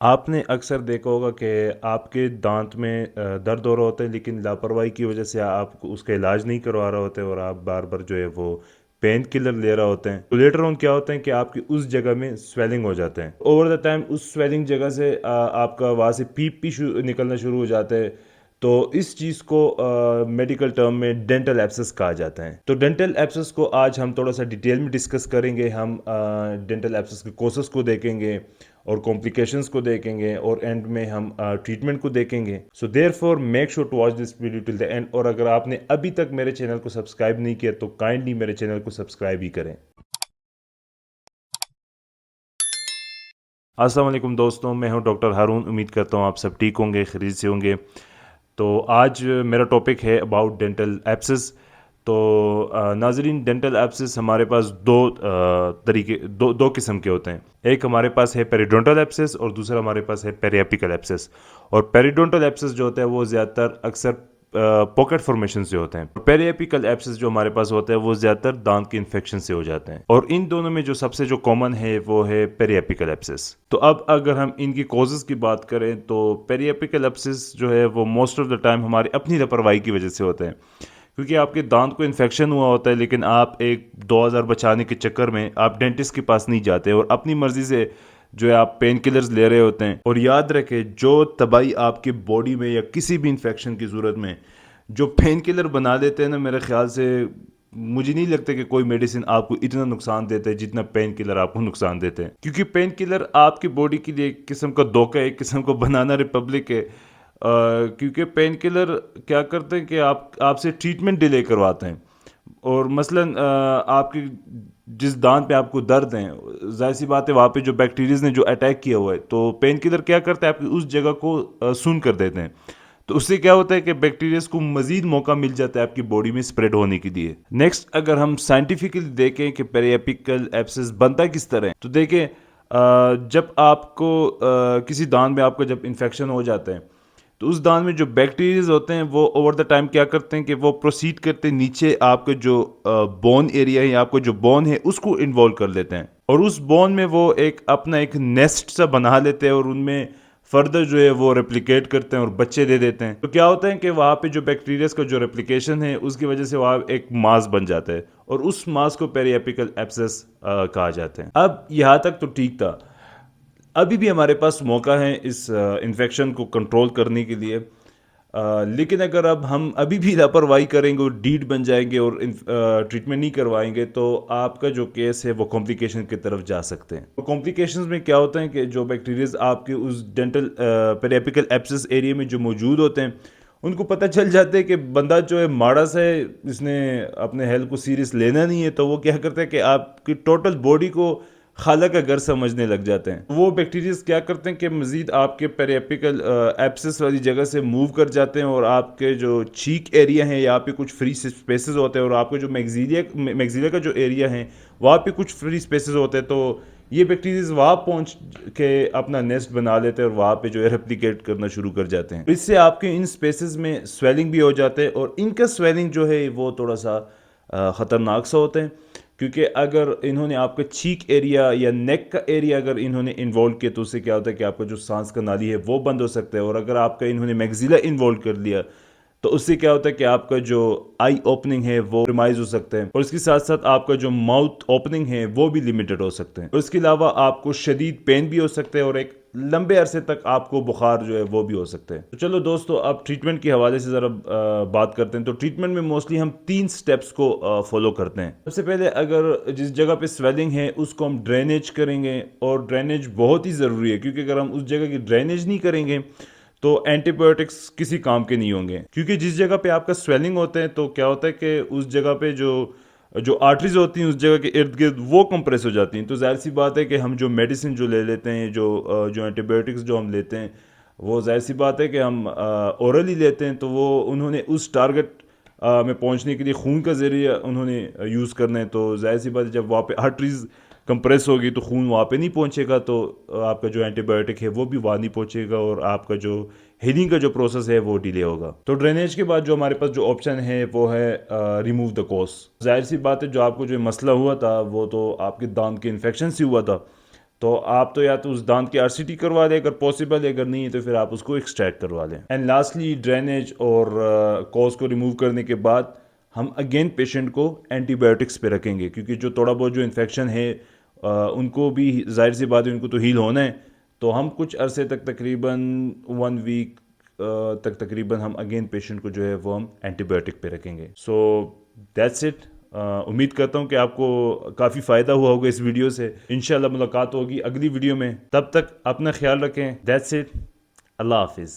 आपने अक्सर देखा होगा कि आपके दांत में दर्द हो रहा होता है, लेकिन लापरवाही की वजह से आप उसका इलाज नहीं करवा रहे होते और आप बार बार जो है वो पेन किलर ले रहे होते हैं। तो लेटर ऑन क्या होता है कि आपकी उस जगह में स्वेलिंग हो जाते हैं। ओवर द टाइम उस स्वेलिंग जगह से आपका वहाँ से पीप भी निकलना शुरू हो जाता है। तो इस चीज़ को मेडिकल टर्म में डेंटल एब्सेस कहा जाता है। तो डेंटल एब्सेस को आज हम थोड़ा सा डिटेल में डिस्कस करेंगे। हम डेंटल एब्सेस के कोर्सेज को देखेंगे और कॉम्प्लिकेशंस को देखेंगे और एंड में हम ट्रीटमेंट को देखेंगे। So therefore make sure to watch this video till the end. और अगर आपने अभी तक मेरे चैनल को सब्सक्राइब नहीं किया तो काइंडली मेरे चैनल को सब्सक्राइब ही करें। अस्सलाम वालेकुम दोस्तों, मैं हूं डॉक्टर हारून। उम्मीद करता हूं आप सब ठीक होंगे, खरीद से होंगे। तो आज मेरा टॉपिक है अबाउट डेंटल एब्सेस। तो नाजरीन, डेंटल एब्सेस हमारे पास दो किस्म के होते हैं। एक हमारे पास है पेरिडोंटल एब्सेस और दूसरा हमारे पास है पेरिएपिकल एब्सेस। और पेरिडोंटल एब्सेस जो होता है वो ज़्यादातर अक्सर पॉकेट फॉर्मेशन से होते हैं। पेरिएपिकल एब्सेस जो हमारे पास होता है वो ज़्यादातर दांत के इन्फेक्शन से हो जाते हैं। और इन दोनों में जो सबसे जो कॉमन है वो है पेरिएपिकल एब्सेस। तो अब अगर हम इनकी कॉजेज़ की बात करें तो पेरिएपिकल एब्सेस जो है वो मोस्ट ऑफ द टाइम हमारी अपनी लापरवाही की वजह से होते हैं। क्योंकि आपके दांत को इन्फेक्शन हुआ होता है, लेकिन आप एक 2000 बचाने के चक्कर में आप डेंटिस्ट के पास नहीं जाते और अपनी मर्जी से जो है आप पेन किलर्स ले रहे होते हैं। और याद रखें, जो तबाही आपके बॉडी में या किसी भी इन्फेक्शन की सूरत में जो पेन किलर बना देते हैं ना, मेरे ख्याल से मुझे नहीं लगता कि कोई मेडिसिन आपको इतना नुकसान देता है जितना पेन किलर आपको नुकसान देते हैं। क्योंकि पेन किलर आपकी बॉडी के लिए एक किस्म का धोखा है, एक किस्म का बनाना रिपब्लिक है। क्योंकि पेन किलर क्या करते हैं कि आपसे ट्रीटमेंट डिले करवाते हैं। और मसलन आपके जिस दांत पे आपको दर्द है, जाहिर सी बात है वहाँ पे जो बैक्टीरियाज ने जो अटैक किया हुआ है, तो पेन किलर क्या करता है, आपकी उस जगह को सुन कर देते हैं। तो उससे क्या होता है कि बैक्टीरियाज को मजीद मौका मिल जाता है आपकी बॉडी में स्प्रेड होने के लिए। नेक्स्ट, अगर हम साइंटिफिकली देखें कि पेरिएपिकल एब्सेस बनता किस तरह है, तो देखें जब आपको किसी दांत में आपको जब इन्फेक्शन हो जाता है, तो उस दांत में जो बैक्टीरियाज होते हैं वो ओवर द टाइम क्या करते हैं कि वो प्रोसीड करते हैं नीचे आपके जो बोन एरिया है या आपको जो बोन है उसको इन्वॉल्व कर लेते हैं। और उस बोन में वो एक अपना एक नेस्ट सा बना लेते हैं और उनमें फर्दर जो है वो रेप्लिकेट करते हैं और बच्चे दे देते हैं। तो क्या होता है कि वहाँ पे जो बैक्टीरियाज का जो रेप्लिकेशन है उसकी वजह से वहाँ एक मास बन जाता है और उस मास को पेरिएपिकल एब्सेस कहा जाता है। अब यहाँ तक तो ठीक था। अभी भी हमारे पास मौका है इस इन्फेक्शन को कंट्रोल करने के लिए। लेकिन अगर अब हम अभी भी लापरवाही करेंगे और डीड बन जाएंगे और ट्रीटमेंट नहीं करवाएंगे तो आपका जो केस है वो कॉम्प्लिकेशन की तरफ जा सकते हैं। तो कॉम्प्लिकेशंस में क्या होता है कि जो बैक्टीरियाज आपके उस डेंटल पेरिएपिकल एब्सेस एरिया में जो मौजूद होते हैं, उनको पता चल जाता है कि बंदा जो है माड़ा सा है, इसने अपने हेल्थ को सीरियस लेना नहीं है। तो वो क्या करता है कि आपकी टोटल बॉडी को खाला का घर समझने लग जाते हैं। वो बैक्टीरियाज क्या करते हैं कि मजीद आपके पेरिएपिकल एब्सेस वाली जगह से मूव कर जाते हैं और आपके जो चीक एरिया है यहाँ पे कुछ फ्री स्पेसेस होते हैं और आपके जो मैक्सिला का जो एरिया है वहाँ पे कुछ फ्री स्पेसेस होते हैं। तो ये बैक्टीरियाज वहाँ पहुँच के अपना नेस्ट बना लेते हैं और वहाँ पे जो है रेप्लिकेट करना शुरू कर जाते हैं। इससे आपके इन स्पेसेस में स्वेलिंग भी हो जाते हैं और इनका स्वेलिंग जो है वो थोड़ा सा ख़तरनाक सा होता है। क्योंकि अगर इन्होंने आपका चीक एरिया या नेक का एरिया अगर इन्होंने इन्वॉल्व किया तो उससे क्या होता है कि आपका जो सांस का नाली है वो बंद हो सकता है। और अगर आपका इन्होंने मैक्सिला इन्वॉल्व कर लिया तो उससे क्या होता है कि आपका जो आई ओपनिंग है वो कम्प्रोमाइज हो सकते हैं और इसके साथ साथ आपका जो माउथ ओपनिंग है वो भी लिमिटेड हो सकते हैं। और इसके अलावा आपको शदीद पेन भी हो सकते हैं और एक लंबे अरसे तक आपको बुखार जो है वो भी हो सकते हैं। तो चलो दोस्तों, अब ट्रीटमेंट के हवाले से ज़रा बात करते हैं। तो ट्रीटमेंट में मोस्टली हम 3 स्टेप्स को फॉलो करते हैं। सबसे पहले, अगर जिस जगह पे स्वेलिंग है उसको हम ड्रेनेज करेंगे और ड्रेनेज बहुत ही ज़रूरी है, क्योंकि अगर हम उस जगह की ड्रेनेज नहीं करेंगे तो एंटीबायोटिक्स किसी काम के नहीं होंगे। क्योंकि जिस जगह पे आपका स्वेलिंग होता है तो क्या होता है कि उस जगह पे जो जो आर्टरीज होती हैं उस जगह के इर्द गिर्द वो कंप्रेस हो जाती हैं। तो जाहिर सी बात है कि हम जो मेडिसिन जो ले लेते हैं, जो एंटीबायोटिक्स जो हम लेते हैं, वो जाहिर सी बात है कि हम ओरली लेते हैं। तो वो उन्होंने उस टारगेट में पहुंचने के लिए खून का ज़रिया उन्होंने यूज़ करना है। तो जाहिर सी बात है जब वहाँ पे आर्टरीज कंप्रेस होगी तो खून वहाँ पे नहीं पहुँचेगा, तो आपका जो एंटीबायोटिक है वो भी वहाँ नहीं पहुँचेगा और आपका जो हीलिंग का जो प्रोसेस है वो डिले होगा। तो ड्रेनेज के बाद जो हमारे पास जो ऑप्शन है वो है रिमूव द कोस। जाहिर सी बात है जो आपको जो मसला हुआ था वो तो आपके दांत के इन्फेक्शन से हुआ था। तो आप तो या तो उस दांत की आरसीटी करवा लें अगर पॉसिबल है, अगर नहीं है तो फिर आप उसको एक्सट्रैक्ट करवा लें। एंड लास्टली ड्रेनेज और कॉज को रिमूव करने के बाद हम अगेन पेशेंट को एंटीबायोटिक्स पे रखेंगे, क्योंकि जो थोड़ा बहुत जो इन्फेक्शन है उनको भी जाहिर सी बात है उनको तो हील होना है। तो हम कुछ अरसे तक तकरीबन 1 वीक तक तकरीबन हम अगेन पेशेंट को जो है वो हम एंटीबायोटिक पे रखेंगे। So that's it. उम्मीद करता हूँ कि आपको काफ़ी फ़ायदा हुआ होगा इस वीडियो से। इंशाल्लाह मुलाकात होगी अगली वीडियो में, तब तक अपना ख्याल रखें। That's it. अल्लाह हाफिज़।